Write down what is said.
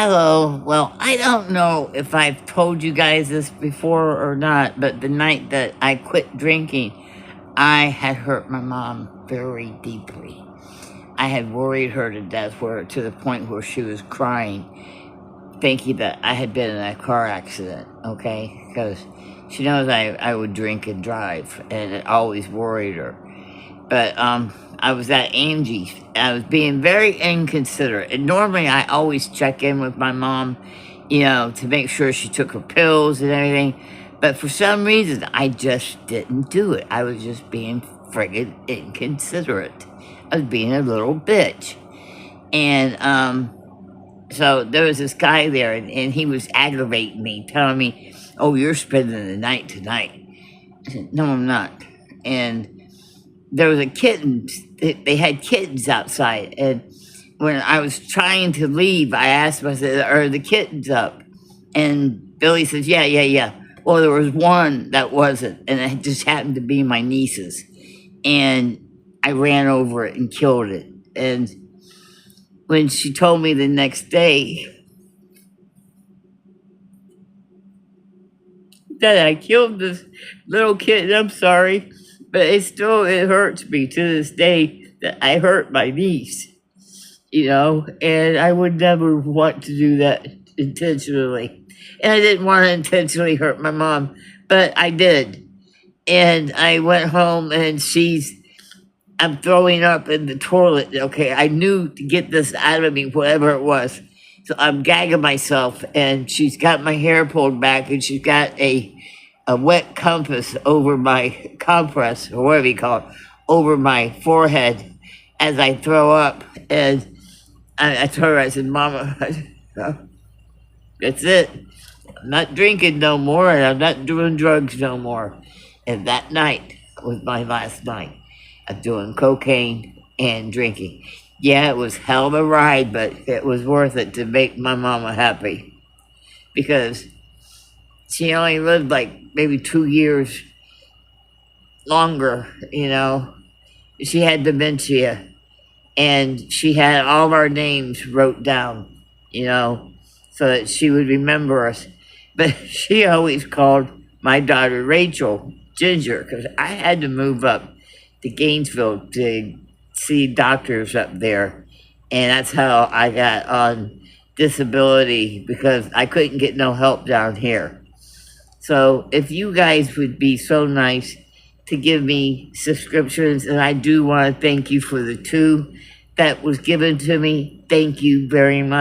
Hello. Well, I don't know if I've told you guys this before or not, but the night that I quit drinking, I had hurt my mom very deeply. I had worried her to death, to the point where she was crying, thinking that I had been in a car accident. Okay, because she knows I would drink and drive, and it always worried her. But I was at Angie's. I was being very inconsiderate. And normally I always check in with my mom, to make sure she took her pills and everything. But for some reason, I just didn't do it. I was just being friggin' inconsiderate. I was being a little bitch. And so there was this guy there, and he was aggravating me, telling me, "Oh, you're spending the night tonight." I said, "No, I'm not." And there was a kitten. They had kittens outside, and when I was trying to leave, I asked him, I said, "Are the kittens up?" And Billy says, "Yeah, yeah, yeah." Well, there was one that wasn't, and it just happened to be my niece's. And I ran over it and killed it. And when she told me the next day that I killed this little kitten, I'm sorry, but it hurts me to this day that I hurt my niece, and I would never want to do that intentionally. And I didn't want to intentionally hurt my mom, but I did. And I went home, and I'm throwing up in the toilet. Okay, I knew to get this out of me, whatever it was. So I'm gagging myself, and she's got my hair pulled back, and she's got a wet compass over my compress, or whatever you call it, over my forehead as I throw up. And I told her, I said, "Mama, that's it. I'm not drinking no more, and I'm not doing drugs no more." And that night was my last night of doing cocaine and drinking. Yeah, it was hell of a ride, but it was worth it to make my mama happy, because she only lived like maybe 2 years longer. She had dementia, and she had all of our names wrote down, so that she would remember us. But she always called my daughter Rachel Ginger, because I had to move up to Gainesville to see doctors up there. And that's how I got on disability, because I couldn't get no help down here. So if you guys would be so nice to give me subscriptions, and I do want to thank you for the 2 that was given to me. Thank you very much.